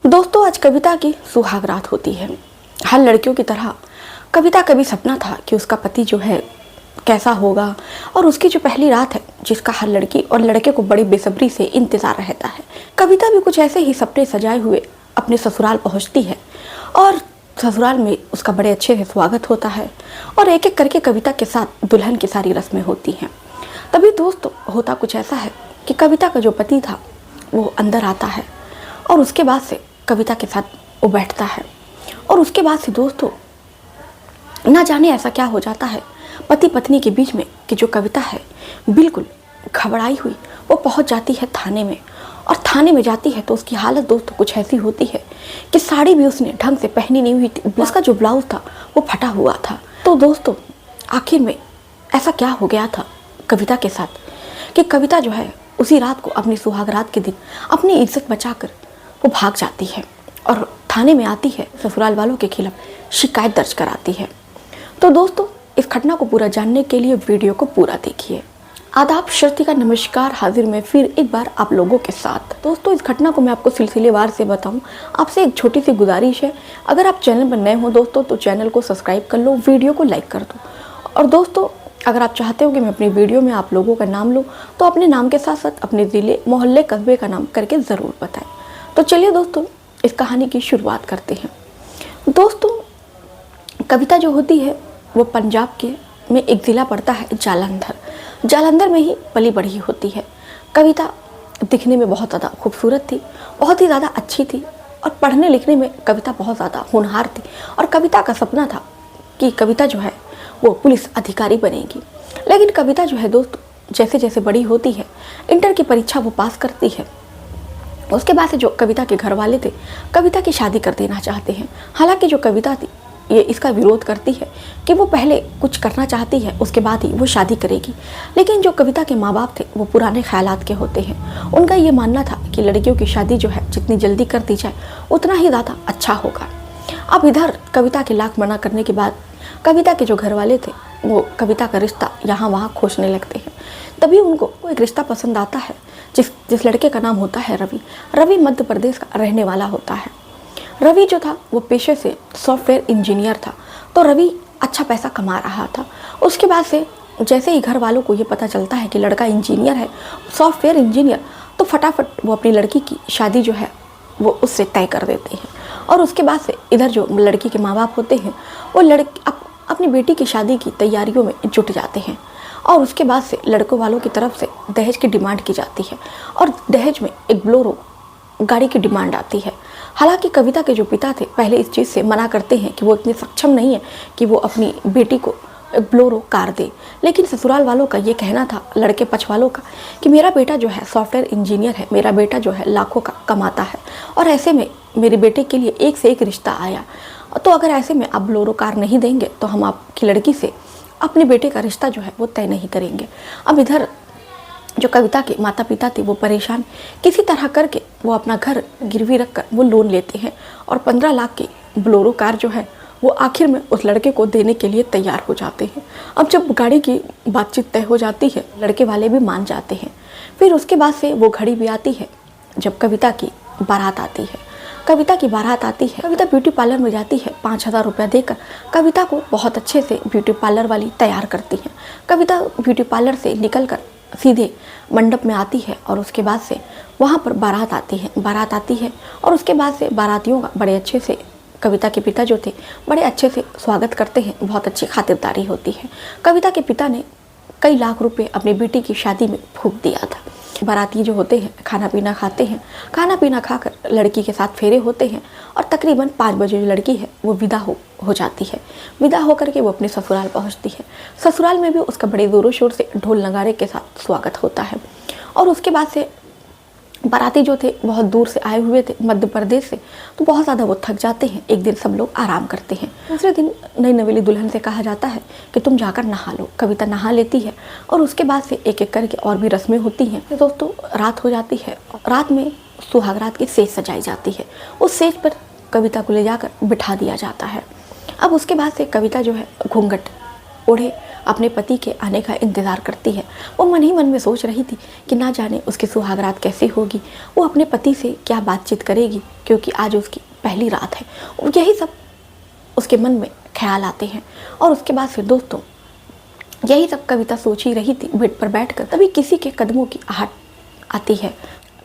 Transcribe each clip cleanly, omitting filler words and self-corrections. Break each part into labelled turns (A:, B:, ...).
A: दोस्तों, आज कविता की सुहाग रात होती है। हर लड़कियों की तरह कविता का भी सपना था कि उसका पति जो है कैसा होगा, और उसकी जो पहली रात है जिसका हर लड़की और लड़के को बड़ी बेसब्री से इंतजार रहता है। कविता भी कुछ ऐसे ही सपने सजाए हुए अपने ससुराल पहुंचती है और ससुराल में उसका बड़े अच्छे से स्वागत होता है और एक एक करके कविता के साथ दुल्हन की सारी रस्में होती हैं। तभी दोस्तों होता कुछ ऐसा है कि कविता का जो पति था वो अंदर आता है और उसके बाद से कविता के साथ वो बैठता है और उसके बाद से दोस्तों ना जाने ऐसा क्या हो जाता है पति पत्नी के बीच में कि जो कविता है बिल्कुल घबराई हुई वो पहुंच जाती है थाने में। और थाने में जाती है तो उसकी हालत दोस्तों कुछ ऐसी होती है कि साड़ी भी उसने ढंग से पहनी नहीं हुई थी, उसका जो ब्लाउज था वो फटा हुआ था। तो दोस्तों आखिर में ऐसा क्या हो गया था कविता के साथ कि कविता जो है उसी रात को अपनी सुहाग रात के दिन अपनी इज्जत बचाकर वो भाग जाती है और थाने में आती है, ससुराल वालों के खिलाफ शिकायत दर्ज कराती है। तो दोस्तों इस घटना को पूरा जानने के लिए वीडियो को पूरा देखिए। आदाब, श्रुति का नमस्कार, हाजिर मैं फिर एक बार आप लोगों के साथ। दोस्तों इस घटना को मैं आपको सिलसिलेवार से बताऊं, आपसे एक छोटी सी गुजारिश है, अगर आप चैनल पर नए हो दोस्तों तो चैनल को सब्सक्राइब कर लो, वीडियो को लाइक कर दो। और दोस्तों अगर आप चाहते हो कि मैं अपनी वीडियो में आप लोगों का नाम लूँ तो अपने नाम के साथ साथ अपने ज़िले, मोहल्ले, कस्बे का नाम करके ज़रूर बताएं। तो चलिए दोस्तों इस कहानी की शुरुआत करते हैं। दोस्तों कविता जो होती है वो पंजाब के में एक ज़िला पड़ता है जालंधर। जालंधर में ही पली बढ़ी होती है। कविता दिखने में बहुत ज़्यादा खूबसूरत थी, बहुत ही ज़्यादा अच्छी थी और पढ़ने लिखने में कविता बहुत ज़्यादा होनहार थी। और कविता का सपना था कि कविता जो है वो पुलिस अधिकारी बनेगी। लेकिन कविता जो है दोस्तों जैसे जैसे बड़ी होती है, इंटर की परीक्षा वो पास करती है। उसके बाद से जो कविता के घर वाले थे कविता की शादी कर देना चाहते हैं। हालांकि जो कविता थी ये इसका विरोध करती है कि वो पहले कुछ करना चाहती है, उसके बाद ही वो शादी करेगी। लेकिन जो कविता के माँ बाप थे वो पुराने ख्यालात के होते हैं। उनका ये मानना था कि लड़कियों की शादी जो है जितनी जल्दी कर दी जाए उतना ही ज़्यादा अच्छा होगा। अब इधर कविता के लाख मना करने के बाद कविता के जो घर वाले थे वो कविता का रिश्ता यहाँ वहाँ खोजने लगते हैं। तभी उनको वो एक रिश्ता पसंद आता है जिस लड़के का नाम होता है रवि। रवि मध्य प्रदेश का रहने वाला होता है। रवि जो था वो पेशे से सॉफ्टवेयर इंजीनियर था, तो रवि अच्छा पैसा कमा रहा था। उसके बाद से जैसे ही घर वालों को ये पता चलता है कि लड़का इंजीनियर है, सॉफ्टवेयर इंजीनियर, तो फटाफट वो अपनी लड़की की शादी जो है वो उससे तय कर देते हैं। और उसके बाद से इधर जो लड़की के माँ बाप होते हैं वो अपनी बेटी की शादी की तैयारियों में जुट जाते हैं। और उसके बाद से लड़कों वालों की तरफ से दहेज की डिमांड की जाती है और दहेज में एक बोलेरो गाड़ी की डिमांड आती है। हालांकि कविता के जो पिता थे पहले इस चीज़ से मना करते हैं कि वो इतने सक्षम नहीं है कि वो अपनी बेटी को एक बोलेरो कार दे। लेकिन ससुराल वालों का ये कहना था, लड़के पक्ष वालों का, कि मेरा बेटा जो है सॉफ्टवेयर इंजीनियर है, मेरा बेटा जो है लाखों का कमाता है और ऐसे में मेरे बेटे के लिए एक से एक रिश्ता आया, तो अगर ऐसे में आप बोलेरो कार नहीं देंगे तो हम आपकी लड़की से अपने बेटे का रिश्ता जो है वो तय नहीं करेंगे। अब इधर जो कविता के माता पिता थे वो परेशान, किसी तरह करके वो अपना घर गिरवी रख कर वो लोन लेते हैं और 15 लाख की बोलेरो कार जो है वो आखिर में उस लड़के को देने के लिए तैयार हो जाते हैं। अब जब गाड़ी की बातचीत तय हो जाती है लड़के वाले भी मान जाते हैं। फिर उसके बाद से वो घड़ी भी आती है जब कविता की बारात आती है। कविता की बारात आती है, कविता ब्यूटी पार्लर में जाती है। 5,000 रुपया देकर कविता को बहुत अच्छे से ब्यूटी पार्लर वाली तैयार करती है। कविता ब्यूटी पार्लर से निकलकर सीधे मंडप में आती है और उसके बाद से वहाँ पर बारात आती है और उसके बाद से बारातियों का बड़े अच्छे से कविता के पिता जो थे बड़े अच्छे से स्वागत करते हैं, बहुत अच्छी खातिरदारी होती है। कविता के पिता ने कई लाख रुपए अपनी बेटी की शादी में फूंक दिया था। बाराती जो होते हैं खाना पीना खाते हैं, खाना पीना खाकर लड़की के साथ फेरे होते हैं और तकरीबन 5 बजे जो लड़की है वो विदा हो जाती है। विदा होकर के वो अपने ससुराल पहुंचती है। ससुराल में भी उसका बड़े ज़ोरों शोर से ढोल नगाड़े के साथ स्वागत होता है। और उसके बाद से बाराती जो थे बहुत दूर से आए हुए थे, मध्य प्रदेश से, तो बहुत ज़्यादा वो थक जाते हैं। एक दिन सब लोग आराम करते हैं। दूसरे दिन नई नवेली दुल्हन से कहा जाता है कि तुम जाकर नहा लो। कविता नहा लेती है और उसके बाद से एक एक करके और भी रस्में होती हैं। तो दोस्तों रात हो जाती है। रात में सुहाग रात की सेज सजाई जाती है। उस सेज पर कविता को ले जाकर बिठा दिया जाता है। अब उसके बाद से कविता जो है घूंघट ओढ़े अपने पति के आने का इंतज़ार करती है। वो मन ही मन में सोच रही थी कि ना जाने उसकी सुहागरात कैसी होगी, वो अपने पति से क्या बातचीत करेगी, क्योंकि आज उसकी पहली रात है। यही सब उसके मन में ख्याल आते हैं। और उसके बाद फिर दोस्तों यही सब कविता सोच ही रही थी बेड पर बैठकर, तभी किसी के कदमों की आहट आती है।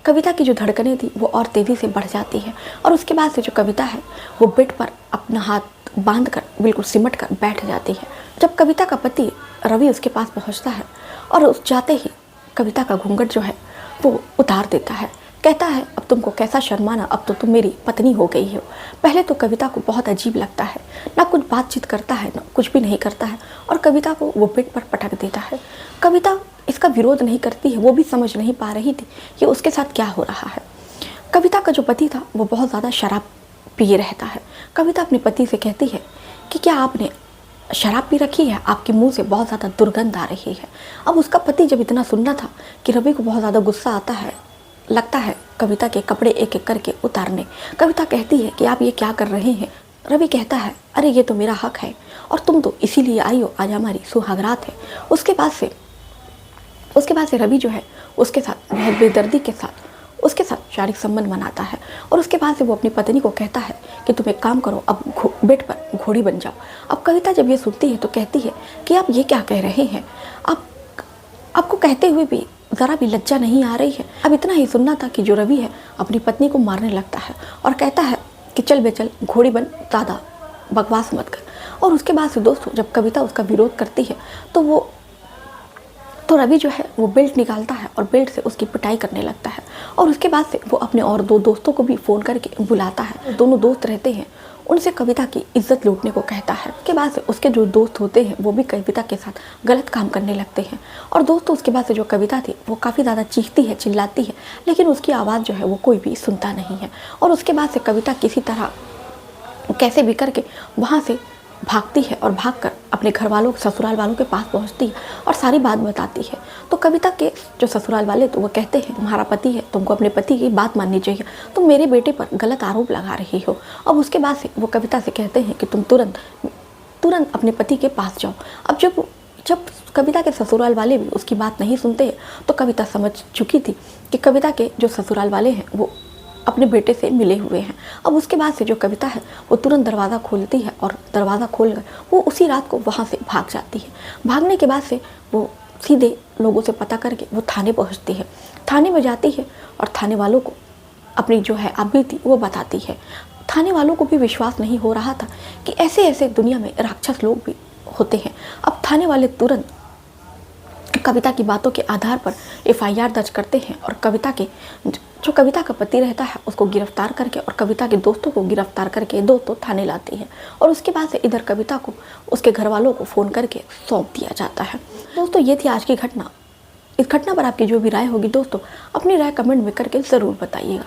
A: कविता की जो धड़कनें थी वो और तेज़ी से बढ़ जाती है और उसके बाद से जो कविता है वो बेड पर अपना हाथ बांधकर बिल्कुल सिमट कर बैठ जाती है। जब कविता का पति रवि उसके पास पहुंचता है और उस जाते ही कविता का घूंघट जो है वो उतार देता है, कहता है अब तुमको कैसा शर्माना, अब तो तुम मेरी पत्नी हो गई हो। पहले तो कविता को बहुत अजीब लगता है, ना कुछ बातचीत करता है ना कुछ भी नहीं करता है और कविता को वो बेड पर पटक देता है। कविता इसका विरोध नहीं करती है, वो भी समझ नहीं पा रही थी कि उसके साथ क्या हो रहा है। कविता का जो पति था वो बहुत ज़्यादा शराब पिए रहता है। कविता अपने पति से कहती है कि क्या आपने शराब पी रखी है, आपके मुंह से बहुत ज़्यादा दुर्गंध आ रही है। अब उसका पति जब इतना सुनना था कि रवि को बहुत ज़्यादा गुस्सा आता है, लगता है कविता के कपड़े एक एक करके उतारने। कविता कहती है कि आप ये क्या कर रहे हैं। रवि कहता है अरे ये तो मेरा हक है और तुम तो इसीलिए आई हो, आज हमारी सुहागरात है। उसके बाद से रवि जो है उसके साथ बहुत बेदर्दी के साथ उसके साथ शारीरिक संबंध बनाता है और उसके बाद से वो अपनी पत्नी को कहता है कि तुम एक काम करो, अब बेड पर घोड़ी बन जाओ। अब कविता जब ये सुनती है तो कहती है कि आप ये क्या कह रहे हैं, आपको कहते हुए भी ज़रा भी लज्जा नहीं आ रही है। अब इतना ही सुनना था कि जो रवि है अपनी पत्नी को मारने लगता है और कहता है कि चल बे चल, घोड़ी बन, ज़्यादा बकवास मत कर। और उसके बाद से दोस्तों जब कविता उसका विरोध करती है तो रवि जो है वो बेल्ट निकालता है और बेल्ट से उसकी पिटाई करने लगता है और उसके बाद से वो अपने और दो दोस्तों को भी फ़ोन करके बुलाता है। दोनों दोस्त रहते हैं, उनसे कविता की इज्जत लूटने को कहता है। उसके बाद से उसके जो दोस्त होते हैं वो भी कविता के साथ गलत काम करने लगते हैं और दोस्तों उसके बाद से जो कविता थी वो काफ़ी ज़्यादा चीखती है, चिल्लाती है, लेकिन उसकी आवाज़ जो है वो कोई भी सुनता नहीं है। और उसके बाद से कविता किसी तरह कैसे भी करके वहाँ से भागती है और भागकर अपने घर वालों ससुराल वालों के पास पहुंचती है और सारी बात बताती है। तो कविता के जो ससुराल वाले तो वो कहते हैं तुम्हारा पति है, तुमको अपने पति की बात माननी चाहिए, तुम मेरे बेटे पर गलत आरोप लगा रही हो। अब उसके बाद से वो कविता से कहते हैं कि तुम तुरंत अपने पति के पास जाओ। अब जब कविता के ससुराल वाले भी उसकी बात नहीं सुनते हैं तो कविता समझ चुकी थी कि कविता के जो ससुराल वाले हैं वो अपने बेटे से मिले हुए हैं। अब उसके बाद से जो कविता है वो तुरंत दरवाज़ा खोलती है और दरवाज़ा खोलकर वो उसी रात को वहाँ से भाग जाती है। भागने के बाद से वो सीधे लोगों से पता करके वो थाने पहुँचती है। थाने में जाती है और थाने वालों को अपनी जो है आप बीती वो बताती है। थाने वालों को भी विश्वास नहीं हो रहा था कि ऐसे ऐसे दुनिया में राक्षस लोग भी होते हैं। अब थाने वाले तुरंत कविता की बातों के आधार पर FIR दर्ज करते हैं और जो कविता का पति रहता है उसको गिरफ्तार करके और कविता के दोस्तों को गिरफ्तार करके दोस्तों थाने लाती है। और उसके बाद से इधर कविता को उसके घर वालों को फ़ोन करके सौंप दिया जाता है। दोस्तों ये थी आज की घटना। इस घटना पर आपकी जो भी राय होगी दोस्तों अपनी राय कमेंट में करके ज़रूर बताइएगा।